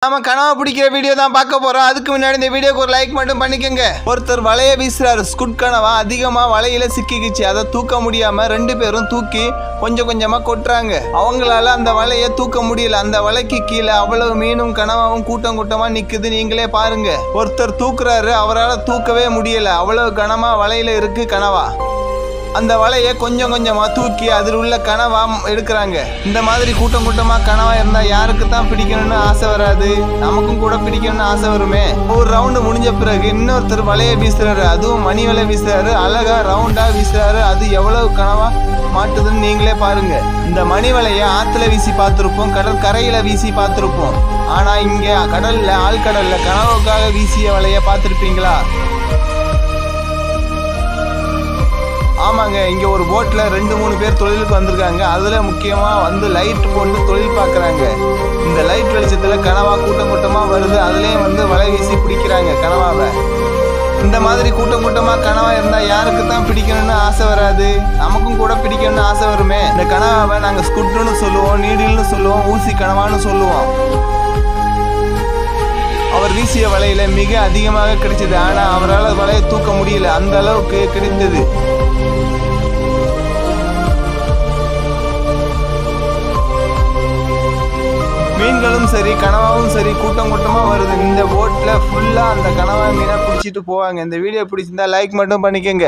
நாம கனவா பிடிக்கிற வீடியோ தான் பார்க்க போறோம். அதுக்கு முன்னாடி இந்த வீடியோக்கு ஒரு லைக் மட்டும் பண்ணிக்கோங்க. ஒருத்தர் வலைய வீசுறாரு. ஸ்குட் கனவா அதிகமா வலையில சிக்கிக்குச்சு. அதை தூக்க முடியாம 2 பேரும் தூக்கி கொஞ்சம் கொஞ்சமா கொட்டுறாங்க. அவங்களால அந்த வலைய தூக்க முடியல. அந்த வலைக்கு கீழே அவ்வளவு மீனும் கனவாவும் கூட்டம் கூட்டமா நிக்குது. நீங்களே பாருங்க. ஒருத்தர் தூக்குறாரு, அவரால் தூக்கவே முடியல. அவ்வளவு கனமா வலையில இருக்கு கனவா. அந்த வலையை கொஞ்சம் கொஞ்சமா தூக்கி அதில் உள்ள கனவா எடுக்கிறாங்க. இந்த மாதிரி கூட்டம் கூட்டமா கனவா இருந்தா யாருக்கு தான் பிடிக்கணும்னு ஆசை வராது? நமக்கும் கூட பிடிக்கணும்னு ஆசை வருமே. ஒரு ரவுண்டு முடிஞ்ச பிறகு இன்னொருத்தர் வலையை வீசுறாரு. அதுவும் மணி வலை வீசுறாரு. அழகா ரவுண்டா வீசுறாரு. அது எவ்வளவு கனவா மாட்டுதுன்னு நீங்களே பாருங்க. இந்த மணி வலையை ஆத்துல வீசி பார்த்துருப்போம், கடற்கரையில வீசி பார்த்துருப்போம். ஆனா இங்க கடல்ல, ஆழ்கடல்ல கனவுக்காக வீசிய வலையை பார்த்துருப்பீங்களா? ஆமாங்க, இங்கே ஒரு போட்டில் 2-3 பேர் தொழிலுக்கு வந்திருக்காங்க. அதில் முக்கியமாக வந்து லைட் போட்டு தொழில் பார்க்குறாங்க. இந்த லைட் வெளிச்சத்தில் கனவா கூட்டம் கூட்டமாக வருது. அதுலேயும் வந்து வலை வீசி பிடிக்கிறாங்க கனவாவை. இந்த மாதிரி கூட்டம் கூட்டமாக கனவா இருந்தால் யாருக்கு தான் பிடிக்கணும்னு ஆசை வராது? நமக்கும் கூட பிடிக்கணும்னு ஆசை வருமே. இந்த கனவாவை நாங்கள் ஸ்குட்டுன்னு சொல்லுவோம், நீடில்னு சொல்லுவோம், ஊசி கனவான்னு சொல்லுவோம். அவர் வீசிய வலையில மிக அதிகமாக கிடைச்சது. ஆனால் அவரால் வலையை தூக்க முடியல. அந்த அளவுக்கு கிடைத்தது. மீன்களும் சரி, கனவாவும் சரி கூட்டம் கூட்டமாக வருது. இந்த போட்டில் ஃபுல்லாக அந்த கனவா மீனை பிடிச்சிட்டு போவாங்க. இந்த வீடியோ பிடிச்சிருந்தா லைக் மட்டும் பண்ணிக்கோங்க.